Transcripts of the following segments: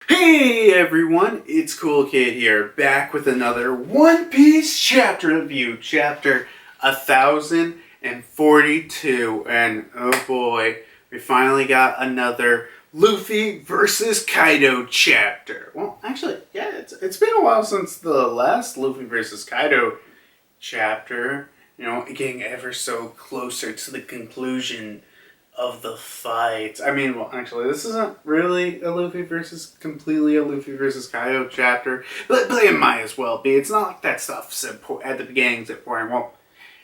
Hey everyone, it's Coolkid here, back with another One Piece chapter review, chapter 1042, and oh boy, we finally got another Luffy versus Kaido chapter. Well, actually, yeah, it's been a while since the last Luffy versus Kaido chapter, getting ever so closer to the conclusion of the fight. I mean, well, actually, this isn't really completely a Luffy versus Kaido chapter, but it might as well be. It's not like that stuff's at the beginning's important. Well,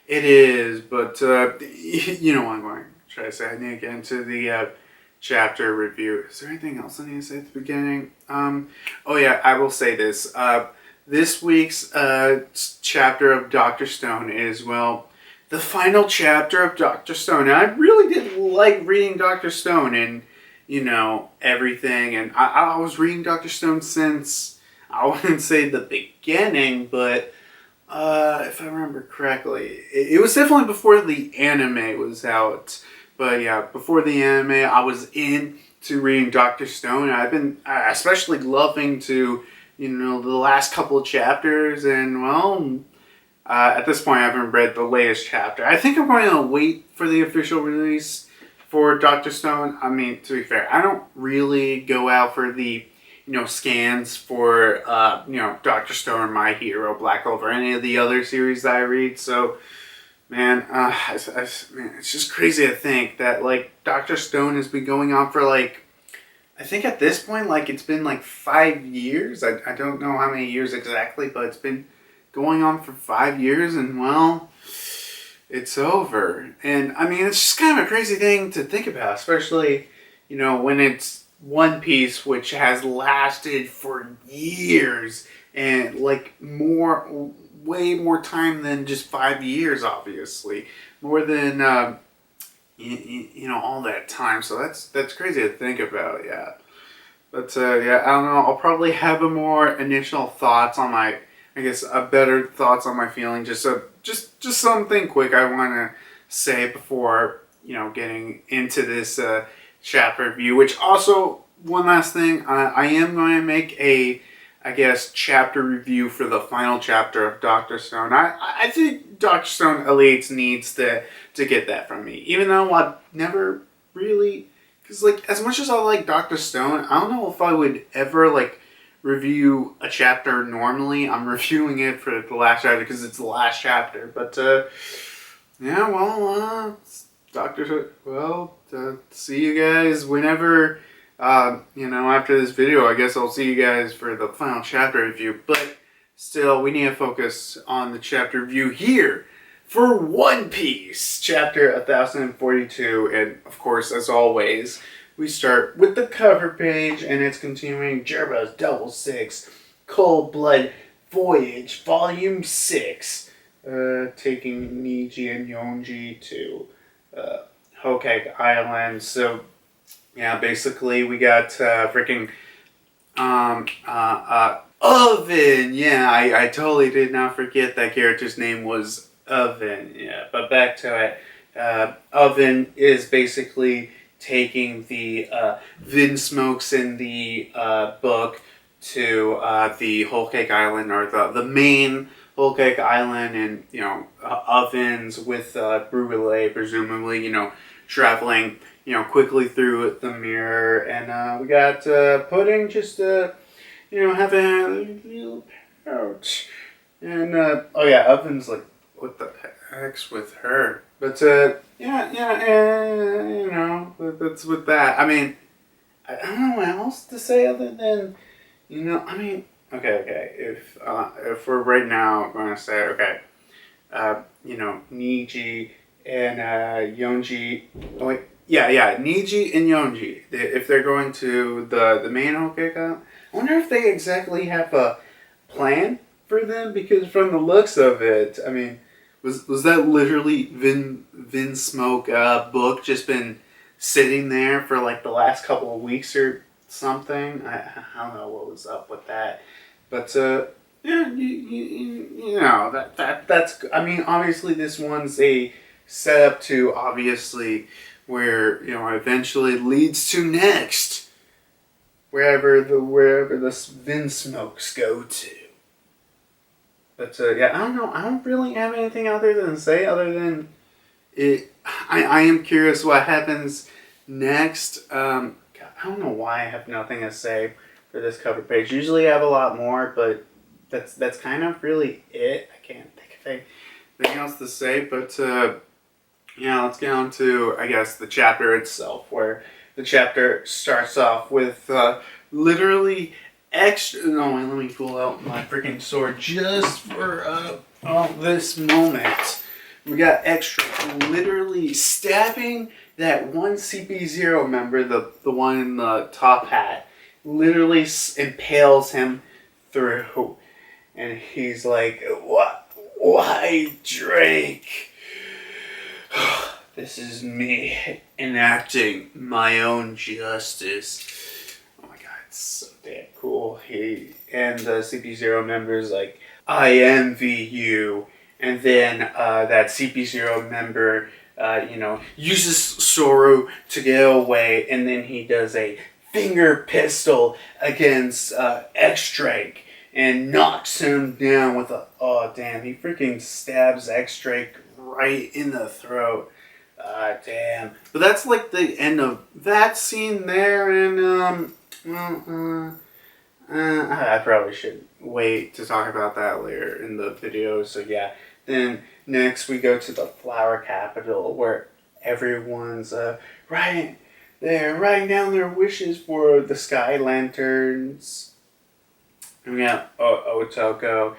it is, but you know what I'm going to try to say. I need to get into the chapter review. Is there anything else I need to say at the beginning? Oh yeah, I will say this. This week's chapter of Dr. Stone is, well, the final chapter of Dr. Stone. And I really did like reading Dr. Stone and, everything. And I was reading Dr. Stone since, I wouldn't say the beginning, but if I remember correctly, it was definitely before the anime was out. But yeah, before the anime, I was into reading Dr. Stone. I've been especially loving to, the last couple of chapters. And, well, at this point, I haven't read the latest chapter. I think I'm going to wait for the official release for Dr. Stone. I mean, to be fair, I don't really go out for the, scans for, Dr. Stone or My Hero, Black Clover, any of the other series that I read. So, man, it's just crazy to think that, Dr. Stone has been going on for, I think at this point, it's been, 5 years. I don't know how many years exactly, but it's been going on for 5 years, and well, it's over. And I mean, it's just kind of a crazy thing to think about, especially, when it's One Piece, which has lasted for years and way more time than just 5 years, obviously, more than all that time. So that's crazy to think about, yeah. But yeah, I don't know. I'll probably have a more initial thoughts on my. I guess better thoughts on my feeling. Just something quick I want to say before getting into this chapter review. Which also, one last thing, I am going to make a chapter review for the final chapter of Dr. Stone. I think Dr. Stone Elites needs to get that from me, even though I've never really, because as much as I like Dr. Stone, I don't know if I would ever review a chapter normally. I'm reviewing it for the last chapter because it's the last chapter. But yeah, well, see you guys whenever after this video. I guess I'll see you guys for the final chapter review. But still, we need to focus on the chapter review here for One Piece, chapter 1042, and of course, as always, we start with the cover page, and it's continuing Jerbo's Double Six, Cold Blood Voyage, Volume 6, taking Niji and Yonji to Whole Cake Island. So, yeah, basically we got freaking Oven. Yeah, I totally did not forget that character's name was Oven. Yeah, but back to it. Oven is basically taking the Vin Smokes in the book to the Whole Cake Island, or the main Whole Cake Island, and Ovens with Brûlé, presumably traveling quickly through the mirror, and we got Pudding just having a little pouch, and oh yeah, Ovens what the heck's with her? But that's with that. I mean, I don't know what else to say other than, I mean, okay. If we're right now going to say, okay, Niji and Yonji. Oh wait, yeah, Niji and Yonji. If they're going to the main Hokage, I wonder if they exactly have a plan for them, because from the looks of it, I mean. Was that literally Vin Smoke book just been sitting there for the last couple of weeks or something? I don't know what was up with that, but yeah, that's. I mean, obviously this one's a setup to obviously where eventually leads to next. wherever the Vin smokes go to. But yeah, I don't know. I don't really have anything other than say other than it. I am curious what happens next. God, I don't know why I have nothing to say for this cover page. Usually I have a lot more, but that's kind of really it. I can't think of anything else to say. But yeah, let's get on to, I guess, the chapter itself, where the chapter starts off with literally extra. No, wait, let me pull out my freaking sword just for this moment. We got extra literally stabbing that one CP0 member, the one in the top hat, literally impales him through. And he's like, "What? Why, Drake? This is me enacting my own justice." Oh my god, it's so damn cool. He and the CP0 member's like, "I envy you." And then that CP0 member, uses Soru to get away, and then he does a finger pistol against X-Drake and knocks him down with a, oh damn, he freaking stabs X-Drake right in the throat. Damn. But that's like the end of that scene there, and I probably should wait to talk about that later in the video, so yeah. Then next we go to the Flower Capital, where everyone's writing down their wishes for the Sky Lanterns. And we got Otoko,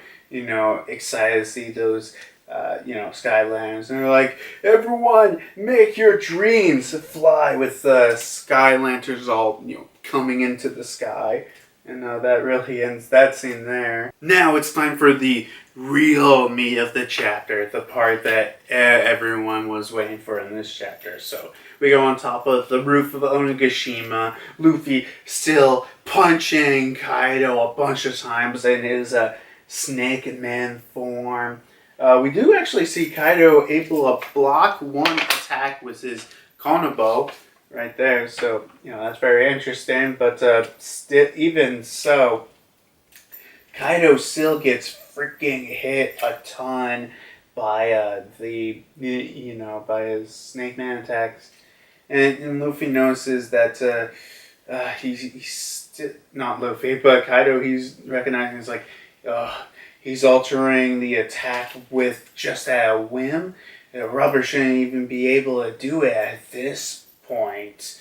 excited to see those, Sky Lanterns. And they're like, everyone, make your dreams fly, with the Sky Lanterns all, coming into the sky. And that really ends that scene there. Now it's time for the real meat of the chapter, the part that everyone was waiting for in this chapter. So we go on top of the roof of Onigashima. Luffy still punching Kaido a bunch of times in his Snake Man form. We do actually see Kaido able to block one attack with his Konobo right there, so that's very interesting. But even so, Kaido still gets freaking hit a ton by by his Snake Man attacks, and Luffy notices that he's not Luffy, but Kaido. He's recognizing, he's like, he's altering the attack with just a whim. Rubber shouldn't even be able to do it at this point.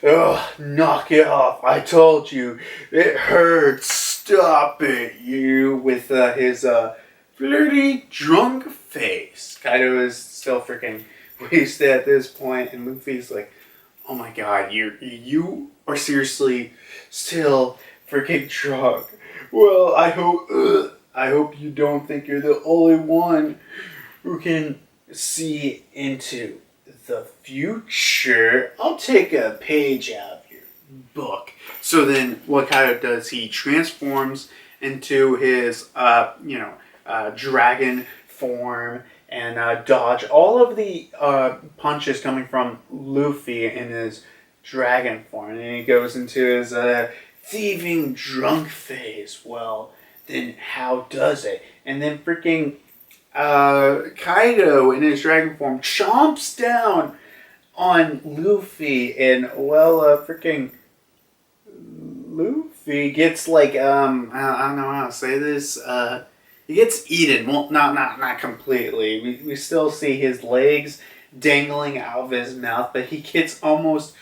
Knock it off. I told you. It hurts. Stop it, you. With his flirty, drunk face. Kaido is still freaking wasted at this point, and Luffy's like, oh my god, you are seriously still freaking drunk. Well, I hope you don't think you're the only one who can see into the future. I'll take a page out of your book. So then what Kaido does, he transforms into his dragon form and dodge all of the punches coming from Luffy in his dragon form, and he goes into his thieving drunk phase. Well, then how does it? And then freaking Kaido in his dragon form chomps down on Luffy, and freaking Luffy gets like I don't know how to say this. He gets eaten. Well, not completely. We still see his legs dangling out of his mouth, but he gets almost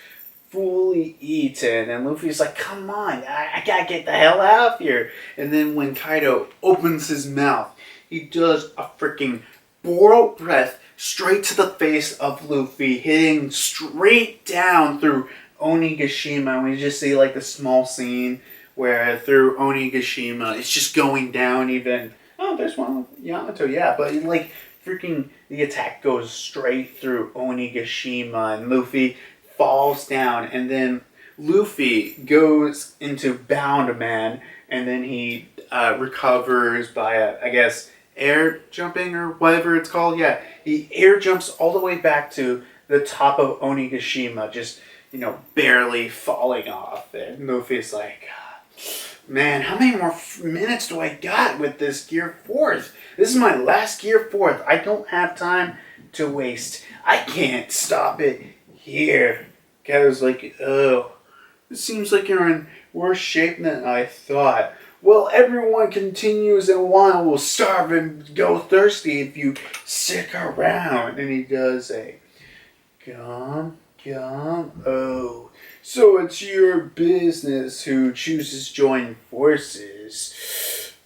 fully eaten. And Luffy's like, come on, I gotta get the hell out of here. And then when Kaido opens his mouth, he does a freaking Boro breath straight to the face of Luffy, hitting straight down through Onigashima. And we just see like the small scene where through Onigashima, it's just going down even. Oh, there's one with Yamato, yeah. But like freaking the attack goes straight through Onigashima, and Luffy falls down. And then Luffy goes into Bound Man, and then he recovers by, I guess, air jumping or whatever it's called. Yeah, he air jumps all the way back to the top of Onigashima, just barely falling off. And Luffy's like, man, how many more minutes do I got with this Gear 4th? This is my last Gear 4th. I don't have time to waste. I can't stop it here. Kaido's like, oh, it seems like you're in worse shape than I thought. Well, everyone continues and one will starve and go thirsty if you stick around. And he does a gum, oh. So it's your business who chooses to join forces.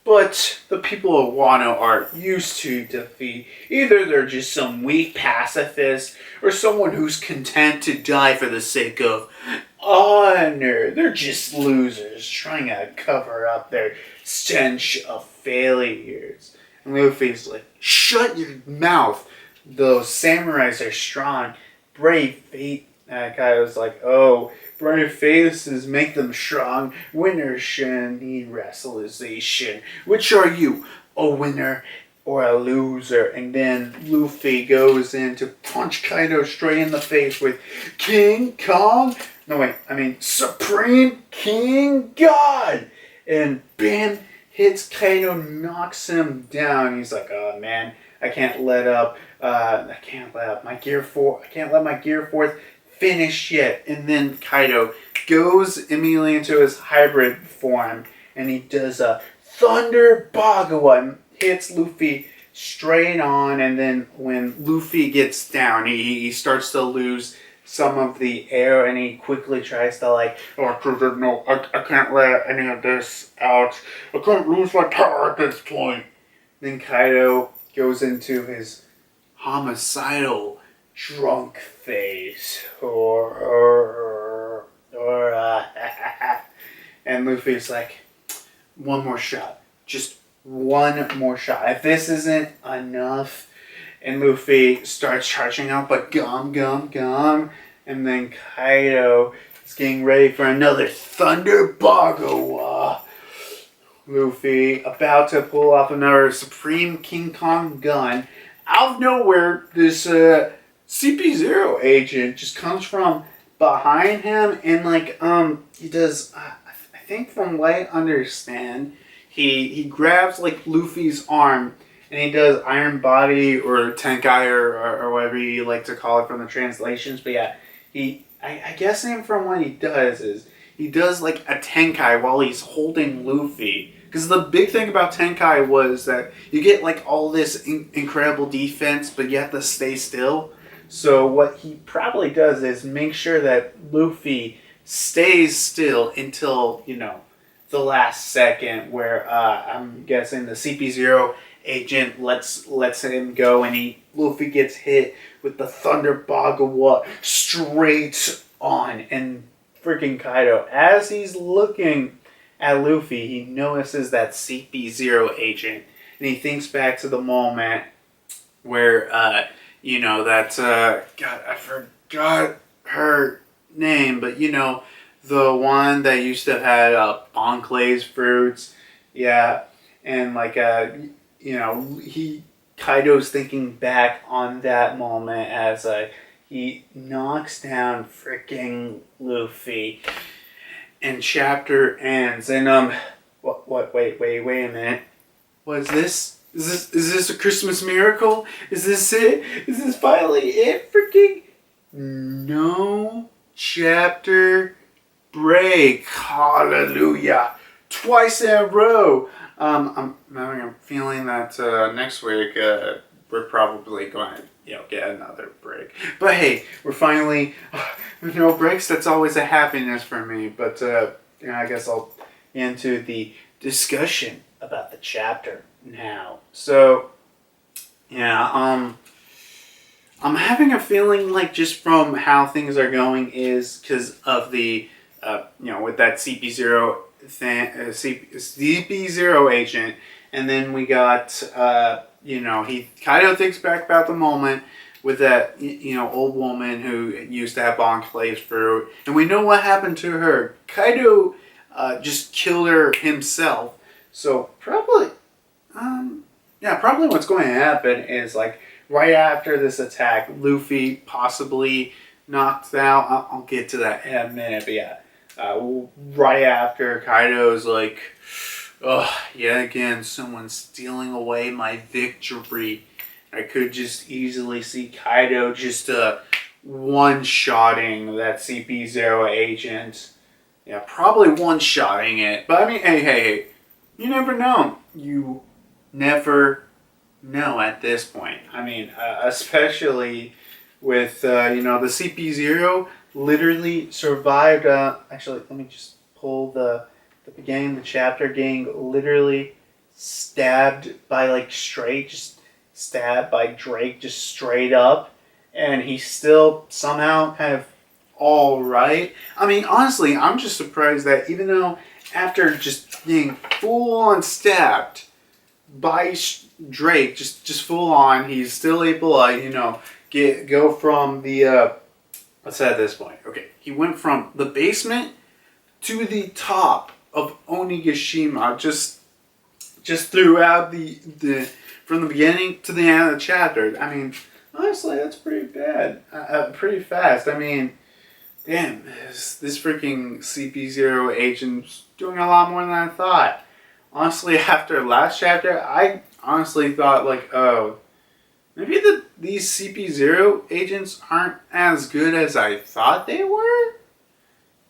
But the people of Wano are used to defeat. Either they're just some weak pacifist or someone who's content to die for the sake of honor. They're just losers trying to cover up their stench of failures. And Luffy's like, shut your mouth. Those samurais are strong. Brave fate. Kaido's like, oh, brave faces make them strong. Winners shouldn't need racialization. Which are you, a winner or a loser? And then Luffy goes in to punch Kaido straight in the face with King Kong. No, wait, I mean Supreme King God. And bam, hits Kaido, knocks him down. He's like, oh man, I can't let up. I can't let my Gear 4th finish yet. And then Kaido goes immediately into his hybrid form and he does a Thunder Bagawa and hits Luffy straight on. And then when Luffy gets down, he starts to lose some of the air and he quickly tries to like, no, I can't let any of this out. I can't lose my power at this point. Then Kaido goes into his homicidal drunk face. And Luffy's like, one more shot. Just one more shot. If this isn't enough. And Luffy starts charging out, but gum. And then Kaido is getting ready for another Thunder Bagawa. Luffy about to pull off another Supreme King Kong gun. Out of nowhere, this CP0 agent just comes from behind him and like he does I think from what I understand, he grabs like Luffy's arm and he does Iron Body or Tenkai or whatever you like to call it from the translations. But yeah, I guess from what he does is he does like a Tenkai while he's holding Luffy. Because the big thing about Tenkai was that you get like all this incredible defense, but you have to stay still. So what he probably does is make sure that Luffy stays still until, the last second where I'm guessing the CP0 agent lets him go and Luffy gets hit with the Thunder Bagawa straight on. And freaking Kaido, as he's looking at Luffy, he notices that CP0 agent and he thinks back to the moment where God, I forgot her name, but the one that used to have Bonclays fruits, yeah, and like Kaido's thinking back on that moment as he knocks down freaking Luffy, and chapter ends. And wait a minute, what is this? Is this a Christmas miracle? Is this it? Is this finally it? Freaking no chapter break. Hallelujah. Twice in a row. I'm having a feeling that next week we're probably going to get another break. But hey, we're finally no breaks. That's always a happiness for me. But I guess I'll get into the discussion about the chapter now. So yeah, I'm having a feeling like just from how things are going is because of the with that CP0 thing, CP0 agent, and then we got Kaido thinks back about the moment with that old woman who used to have Bonclays fruit, and we know what happened to her. Kaido just killed her himself. So probably what's going to happen is like right after this attack, Luffy possibly knocked out. I'll get to that in a minute, but yeah. Right after Kaido's like, oh, yeah, again, someone's stealing away my victory. I could just easily see Kaido just one-shotting that CP0 agent. Yeah, probably one-shotting it. But I mean, hey, you never know. You never know at this point. I mean, especially with, the CP0 literally survived. Actually, let me just pull the beginning of the chapter, getting literally stabbed by, stabbed by Drake, just straight up. And he's still somehow kind of alright. I mean, honestly, I'm just surprised that even though after just being full on stabbed by Drake, just full on, he's still able to, go from the, let's say at this point. Okay, he went from the basement to the top of Onigashima, just throughout the from the beginning to the end of the chapter. I mean, honestly, that's pretty bad. Pretty fast. I mean, damn, this freaking CP0 agent's doing a lot more than I thought. Honestly, after last chapter, I honestly thought, oh, maybe these CP0 agents aren't as good as I thought they were.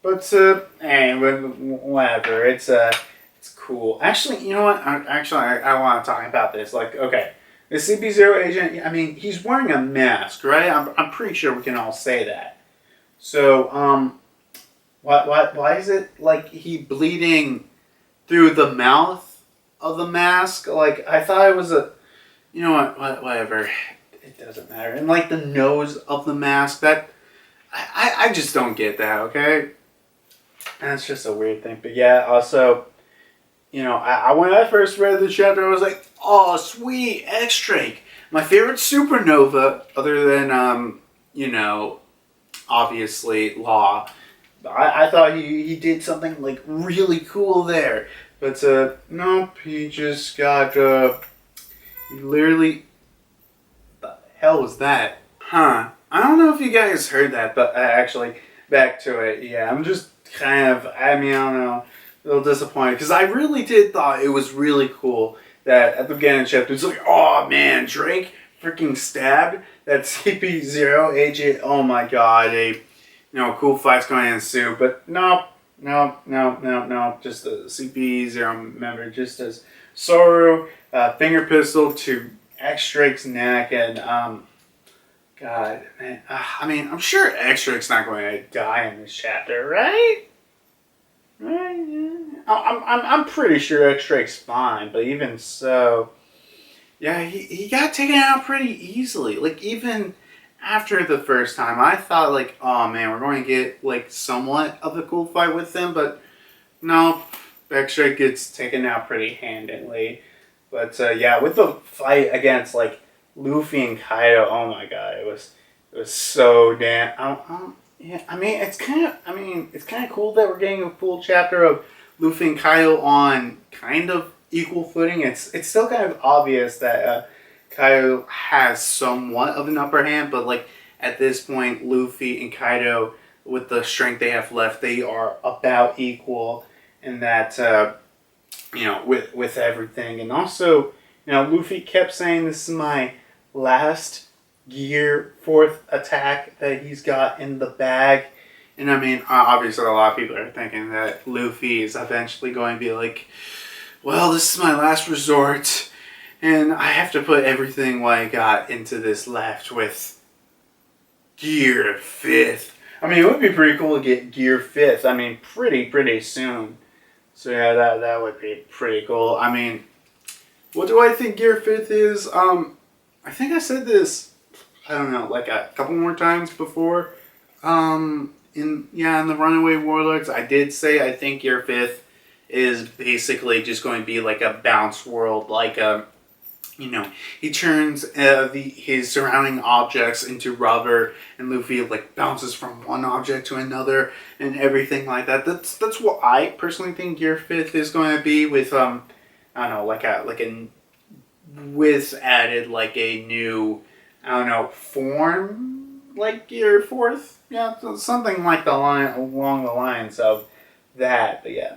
But, whatever. It's cool. Actually, you know what? I want to talk about this. Okay, the CP0 agent, I mean, he's wearing a mask, right? I'm pretty sure we can all say that. So, why is it he bleeding through the mouth of the mask? I thought it was you know what? Whatever. It doesn't matter. And the nose of the mask, that I just don't get that. Okay, that's just a weird thing. But yeah, also, I when I first read the chapter, I was like, oh, sweet, X-Drake, my favorite supernova, other than obviously Law. I thought he did something really cool there, but nope, he just got he literally. What the hell was that? Huh? I don't know if you guys heard that, but actually, back to it. Yeah, I'm just kind of. I mean, I don't know, a little disappointed because I really did thought it was really cool that at the beginning of the chapter it's oh man, Drake freaking stabbed that CP0 agent. Oh my god, a cool fight's going to ensue, but no. Just the CP0 member, just as Soru, finger pistol to X-Drake's neck, and God, man, I mean, I'm sure X-Drake's not going to die in this chapter, right? Right? Yeah. I'm pretty sure X-Drake's fine, but even so, yeah, he got taken out pretty easily. Even after the first time, I thought oh man, we're going to get somewhat of a cool fight with him, but no, X-Drake gets taken out pretty handily. But yeah, with the fight against Luffy and Kaido, oh my god, it was so damn. Yeah, I mean it's kind of cool that we're getting a full chapter of Luffy and Kaido on kind of equal footing. It's still kind of obvious that Kaido has somewhat of an upper hand, but at this point, Luffy and Kaido, with the strength they have left, they are about equal in that with everything. And also, Luffy kept saying this is my last Gear 4th attack that he's got in the bag. And I mean, obviously a lot of people are thinking that Luffy is eventually going to be well, this is my last resort, and I have to put everything what I got into this left with Gear 5th. I mean, it would be pretty cool to get Gear 5th. I mean, pretty soon. So yeah, that would be pretty cool. I mean, what do I think Gear 5th is? I think I said this, I don't know, a couple more times before. In the Runaway Warlords, I did say I think Gear 5th is basically just going to be a bounce world, he turns his surrounding objects into rubber, and Luffy bounces from one object to another and everything like that. That's what I personally think Gear 5th is going to be, with I don't know, with added a new, I don't know, form like your fourth, yeah, something like the line along the lines of that. But yeah,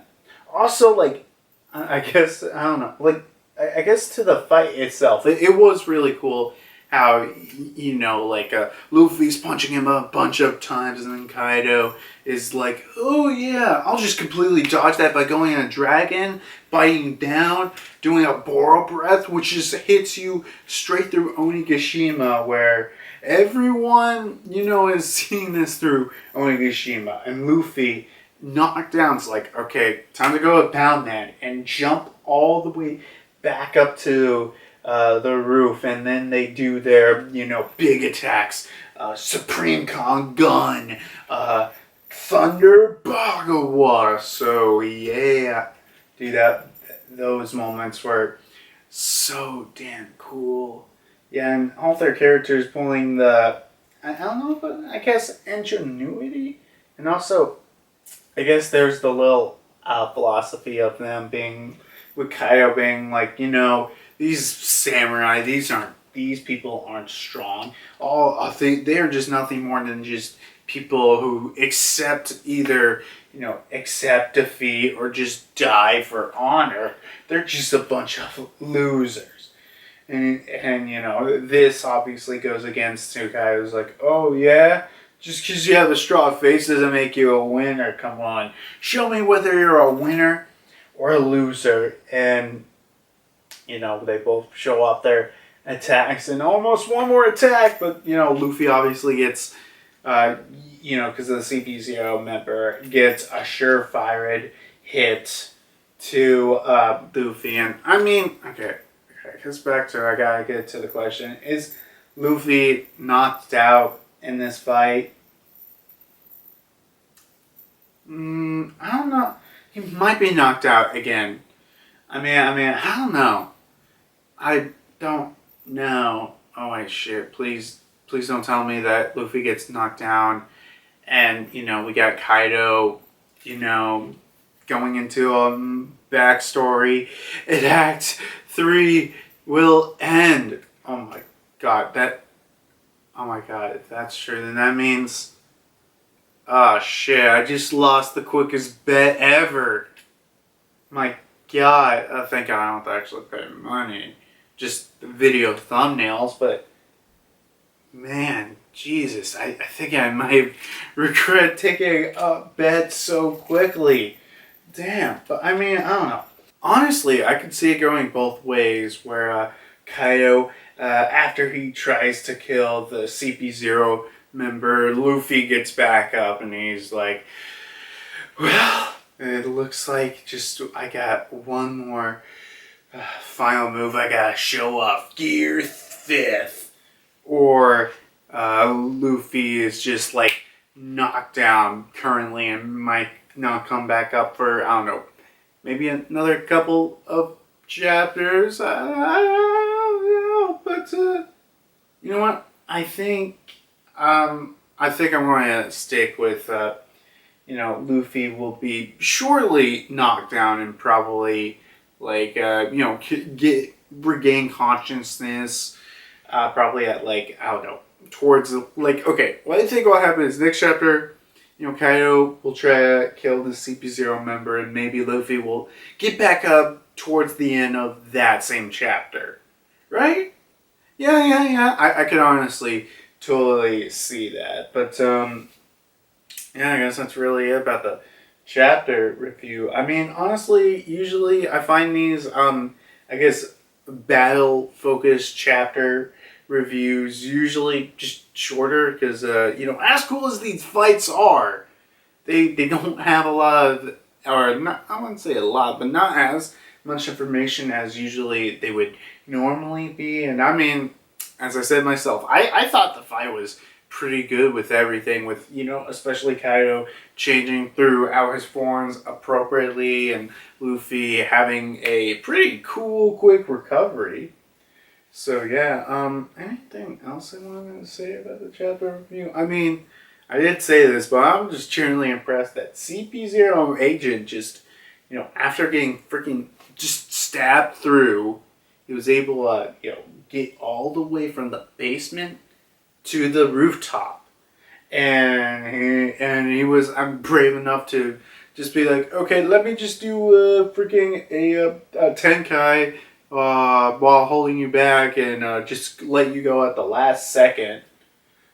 also like I guess I don't know, like I guess to the fight itself, it was really cool how like Luffy's punching him a bunch of times, and then Kaido is like, oh yeah, I'll just completely dodge that by going in a dragon, biting down, doing a Boro breath, which just hits you straight through Onigashima, where everyone is seeing this through Onigashima, and Luffy knocked down. It's like, okay, time to go pound that and jump all the way back up to the roof, and then they do their big attacks, Supreme Kong Gun, Thunder Bagawa. So yeah, dude, those moments were so damn cool. Yeah, and all their characters pulling the I don't know, but I guess ingenuity, and also I guess there's the little philosophy of them being with Kaido being like, these samurai, these people aren't strong. They are just nothing more than just people who either accept defeat or just die for honor. They're just a bunch of losers. And this obviously goes against Kaido's like, oh yeah, just because you have a straw face doesn't make you a winner. Come on, show me whether you're a winner or a loser. And they both show off their attacks, and almost one more attack, but Luffy obviously gets because of the CP0 member, gets a surefire hit to Luffy. And I mean, okay, it goes back to, I gotta get to the question, is Luffy knocked out in this fight? I don't know. He might be knocked out again. I mean, I don't know. I don't know. Oh wait, shit! Please don't tell me that Luffy gets knocked down, and we got Kaido, going into a backstory. And Act 3 will end. Oh my god! If that's true, then that means. Oh shit, I just lost the quickest bet ever. My god, thank god I don't have to actually pay money. Just video thumbnails, but man, Jesus, I think I might regret taking a bet so quickly. Damn, but I mean, I don't know. Honestly, I could see it going both ways, where Kaido, after he tries to kill the CP0 member, Luffy gets back up and he's like, well, it looks like I got one more final move. I gotta show off Gear 5th. Or Luffy is just like knocked down currently and might not come back up for, I don't know, maybe another couple of chapters. I don't know, but you know what? I think I'm going to stick with, Luffy will be surely knocked down and probably, regain consciousness, probably at, I don't know, towards, okay, what I think will happen is next chapter, Kaido will try to kill the CP0 member, and maybe Luffy will get back up towards the end of that same chapter. Right? Yeah. I could honestly totally see that. But, yeah, I guess that's really it about the chapter review. I mean, honestly, usually I find these, I guess, battle-focused chapter reviews usually just shorter because, as cool as these fights are, they don't have a lot of, or not, I wouldn't say a lot, but not as much information as usually they would normally be. And I mean, as I said myself, I thought the fight was pretty good with everything, with, especially Kaido changing throughout his forms appropriately, and Luffy having a pretty cool, quick recovery. So yeah, anything else I wanted to say about the chapter review? I mean, I did say this, but I'm just generally impressed that CP0 agent just, after getting freaking just stabbed through, he was able to, get all the way from the basement to the rooftop and he was, I'm brave enough to just be like, okay, let me just do a tenkai while holding you back and just let you go at the last second.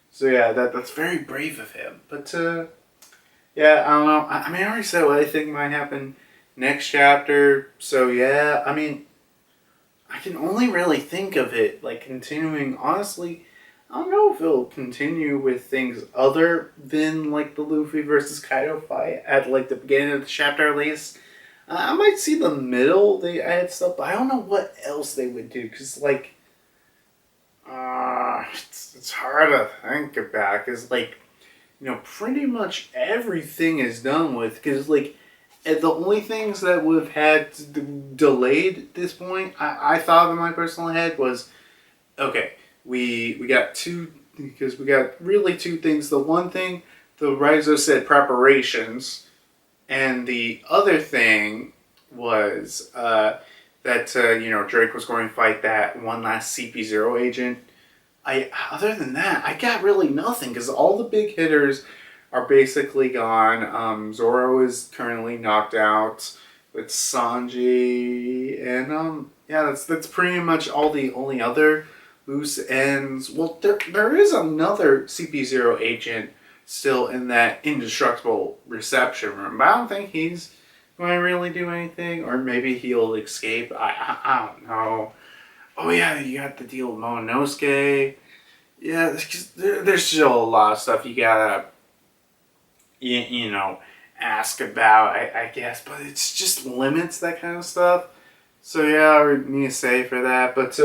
So yeah, that's very brave of him. But yeah, I don't know. I mean, I already said what I think might happen next chapter. So yeah, I mean, I can only really think of it like continuing. Honestly, I don't know if it'll continue with things other than like the Luffy versus Kaido fight at like the beginning of the chapter at least. I might see the middle they add stuff, but I don't know what else they would do because like it's hard to think about because like pretty much everything is done with because like and the only things that would have had delayed at this point, I thought in my personal head was, okay, we got two, because we got really two things. The one thing, the Raizo said preparations, and the other thing was that Drake was going to fight that one last CP0 agent. Other than that, I got really nothing because all the big hitters are basically gone. Zoro is currently knocked out with Sanji, and yeah, that's pretty much all the only other loose ends. Well, there is another CP0 agent still in that indestructible reception room, but I don't think he's going to really do anything, or maybe he'll escape. I don't know. Oh yeah, you got the deal with Momonosuke. Yeah, there's still a lot of stuff you gotta ask about, I guess, but it's just limits that kind of stuff. So yeah, I would need to say for that, but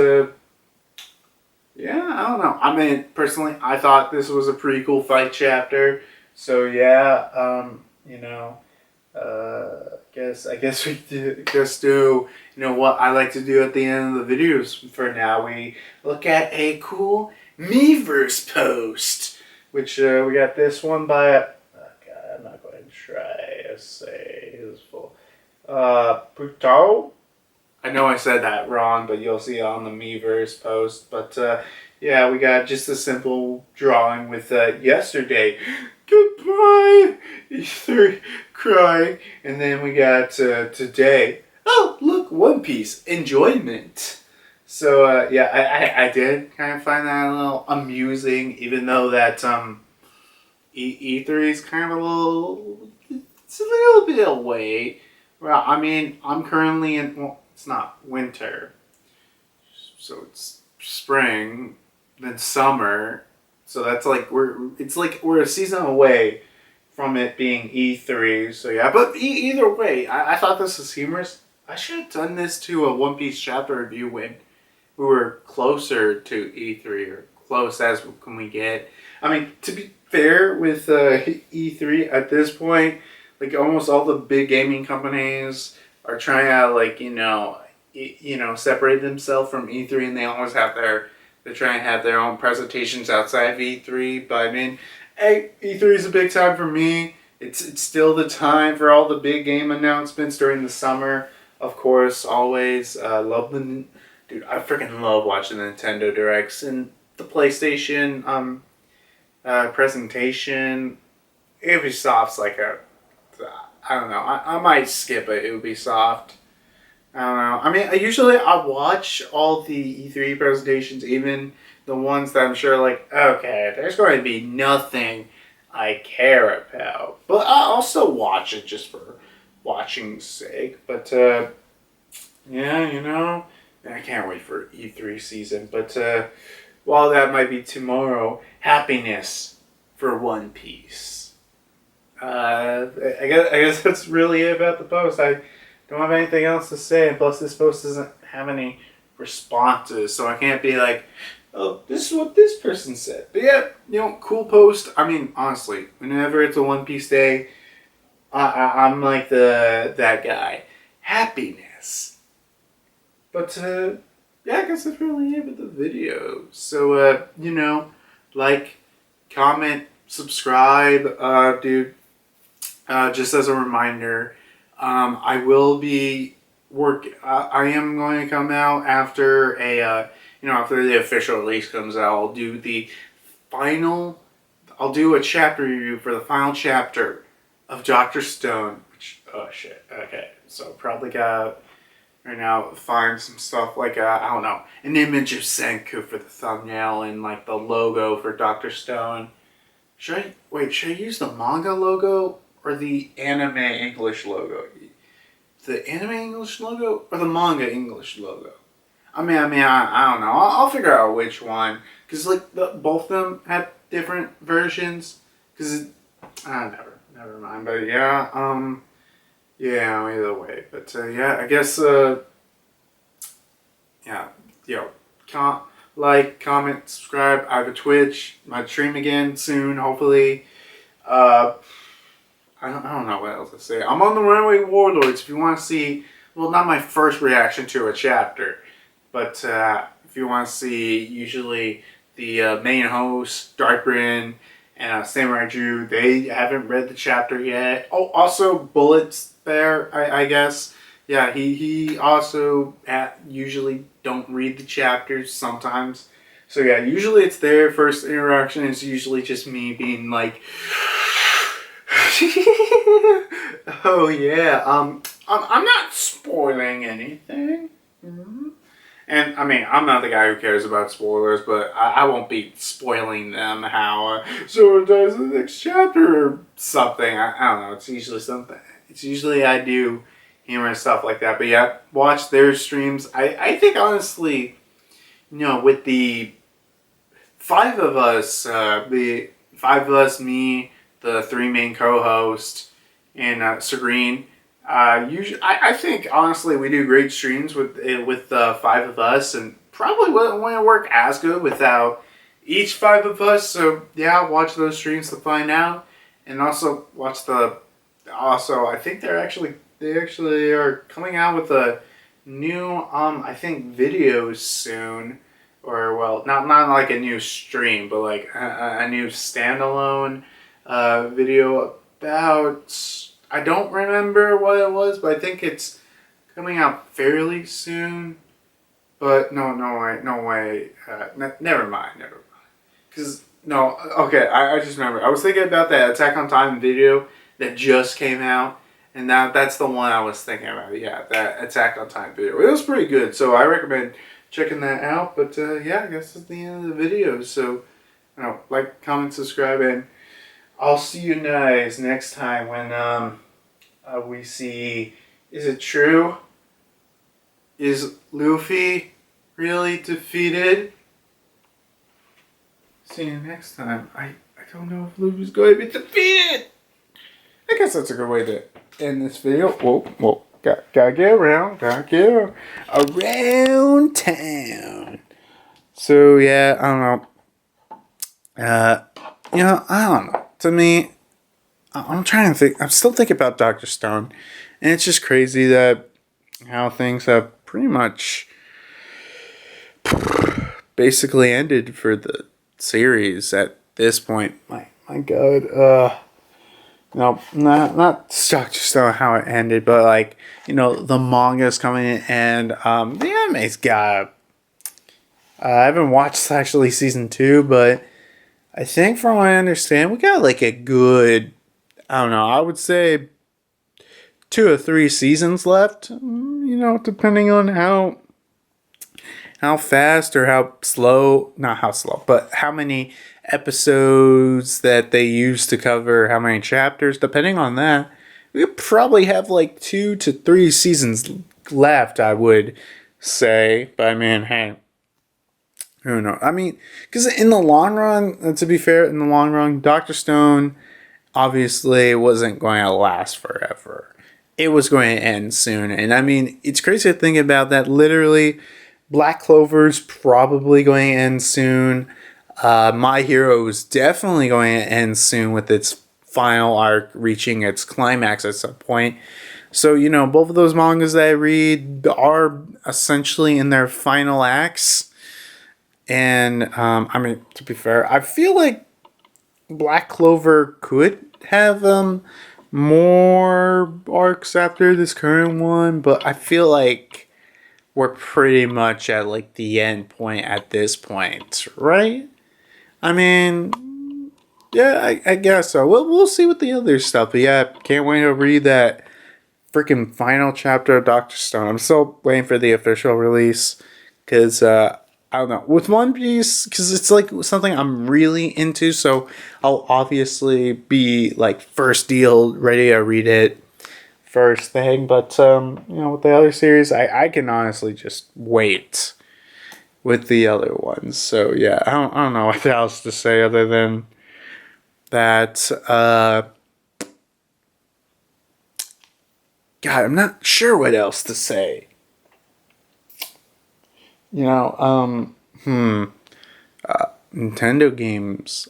yeah, I don't know. I mean, personally, I thought this was a pretty cool fight chapter. So yeah, I guess we just do what I like to do at the end of the videos. For now, we look at a cool Miiverse Post, which we got this one by. I'm not going to try to say his full. Puto? I know I said that wrong, but you'll see it on the Miiverse Post. But yeah, we got just a simple drawing with yesterday. Goodbye! E3 crying. And then we got today. Oh, look, One Piece. Enjoyment. So yeah, I did kind of find that a little amusing, even though that E3 is kind of it's a little bit away. Well, I mean, I'm currently well, it's not winter, so it's spring, then summer, so that's like we're a season away from it being E3. So yeah, but either way, I thought this was humorous. I should have done this to a One Piece chapter review when we were closer to E3, or close as can we get. I mean, to be fair with E3 at this point, like almost all the big gaming companies are trying to separate themselves from E3, and they always have they're trying to have their own presentations outside of E3. But I mean, hey, E3 is a big time for me. It's still the time for all the big game announcements during the summer. Of course, always love dude. I freaking love watching the Nintendo Directs and the PlayStation presentation. Ubisoft's like I don't know. I might skip it. Ubisoft. I don't know. I mean, I watch all the E3 presentations, even the ones that I'm sure like, okay, there's going to be nothing I care about, but I'll still watch it just for watching's sake. But yeah, I can't wait for E3 season. But while that might be tomorrow, happiness for One Piece. I guess that's really it about the post. I don't have anything else to say, and plus this post doesn't have any responses, so I can't be like, oh, this is what this person said. But yeah, cool post. I mean, honestly, whenever it's a One Piece day, I'm like that guy. Happiness. But yeah, I guess that's really it with the video. So like, comment, subscribe, dude. Just as a reminder, I will be I am going to come out after after the official release comes out. I'll do the final I'll do a chapter review for the final chapter of Dr. Stone. Which, oh shit. Okay, so probably got right now find some stuff like I don't know, an image of Senku for the thumbnail and like the logo for Dr. Stone. Should I use the manga logo or the anime English logo? The anime English logo or the manga English logo? I don't know. I'll figure out which one. Because, like, both of them have different versions. Because, never mind. But, yeah, yeah, either way. But, yeah, I guess, yeah, like, comment, subscribe. I have a Twitch. Might stream again soon, hopefully. I don't know what else to say. I'm on the Runaway Warlords if you want to see, well, not my first reaction to a chapter, but if you want to see usually the main host, Darkbryn, and Samurai Jew, they haven't read the chapter yet. Oh, also Bullets there, I guess. Yeah, he also usually don't read the chapters sometimes. So yeah, usually it's their first interaction is usually just me being like, oh yeah, I'm not spoiling anything. Mm-hmm. And I mean, I'm not the guy who cares about spoilers, but I won't be spoiling them how so it does the next chapter or something. I don't know. It's usually something. It's usually I do humor and stuff like that. But yeah, watch their streams. I think honestly, with the five of us, me, the three main co-hosts, and Serene. Usually, I think honestly we do great streams with the five of us, and probably wouldn't work as good without each five of us. So yeah, watch those streams to find out, and also watch the. Also, I think they actually are coming out with a new I think videos soon, or well, not like a new stream, but like a new standalone video about. I don't remember what it was, but I think it's coming out fairly soon. But no way. Never mind. Cause no, okay. I just remember. I was thinking about that Attack on Titan video that just came out, and that's the one I was thinking about. Yeah, that Attack on Titan video. It was pretty good, so I recommend checking that out. But yeah, I guess that's the end of the video. So, like, comment, subscribe, and I'll see you guys next time when we see, is it true? Is Luffy really defeated? See you next time. I don't know if Luffy's going to be defeated. I guess that's a good way to end this video. Whoa. Gotta get around town. So yeah, I don't know. I don't know. To me, I'm trying to think. I'm still thinking about Dr. Stone. And it's just crazy that how things have pretty much basically ended for the series at this point. My God. No, not Dr. Stone how it ended, but like, the manga's coming in and the anime's got. I haven't watched actually season 2, but I think from what I understand, we got like a good, I don't know, I would say 2 or 3 seasons left, depending on how fast or how slow, not how slow, but how many episodes that they use to cover how many chapters, depending on that, we could probably have like 2 to 3 seasons left, I would say. But I mean, hey, who knows? I mean, because in the long run, to be fair, in the long run, Dr. Stone obviously wasn't going to last forever. It was going to end soon. And I mean, it's crazy to think about that. Literally, Black Clover's probably going to end soon. My Hero is definitely going to end soon with its final arc reaching its climax at some point. So, both of those mangas that I read are essentially in their final acts. And, I mean, to be fair, I feel like Black Clover could have more arcs after this current one, but I feel like we're pretty much at like the end point at this point, right? I mean, Yeah, I guess so. We'll see with the other stuff. But yeah, can't wait to read that freaking final chapter of Doctor Stone. I'm still waiting for the official release because I don't know with One Piece because it's like something I'm really into. So I'll obviously be like first deal ready to read it first thing. But with the other series, I can honestly just wait with the other ones. So yeah, I don't know what else to say other than that. God, I'm not sure what else to say. Nintendo games,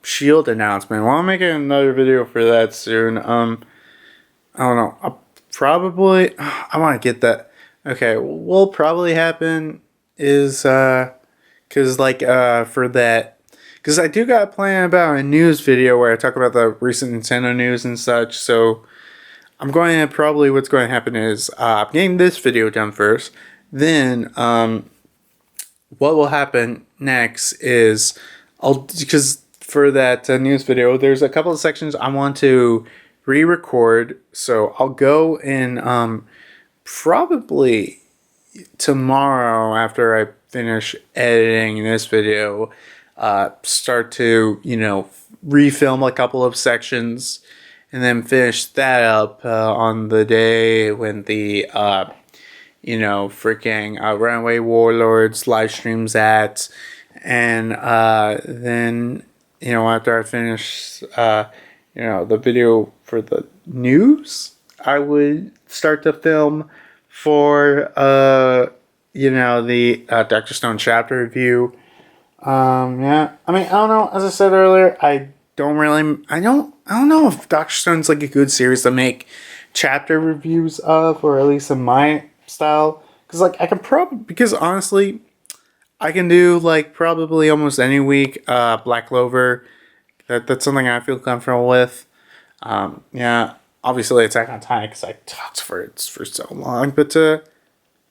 Shield announcement. Well, I'm making another video for that soon. I don't know. I want to get that. Okay, what'll probably happen is, cause for that, cause I do got a plan about a news video where I talk about the recent Nintendo news and such. So I'm going to probably what's going to happen is I'm getting this video done first. Then what will happen next is because for that news video, there's a couple of sections I want to re-record. So I'll go in probably tomorrow after I finish editing this video. Start to refilm a couple of sections and then finish that up on the day when the freaking Runaway Warlords live streams at, and then after I finish the video for the news, I would start to film for the Dr. Stone chapter review. Yeah, I mean, I don't know. As I said earlier, I don't know if Doctor Stone's like a good series to make chapter reviews of, or at least in my style. Because honestly, I can do like probably almost any week. Black Clover, that's something I feel comfortable with. Yeah, obviously Attack on Titan because I talked for it for so long. But yeah,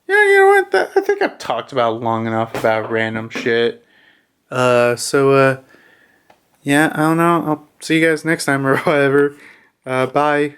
you know what? I think I've talked about long enough about random shit. Yeah, I don't know. I'll see you guys next time or whatever. Bye.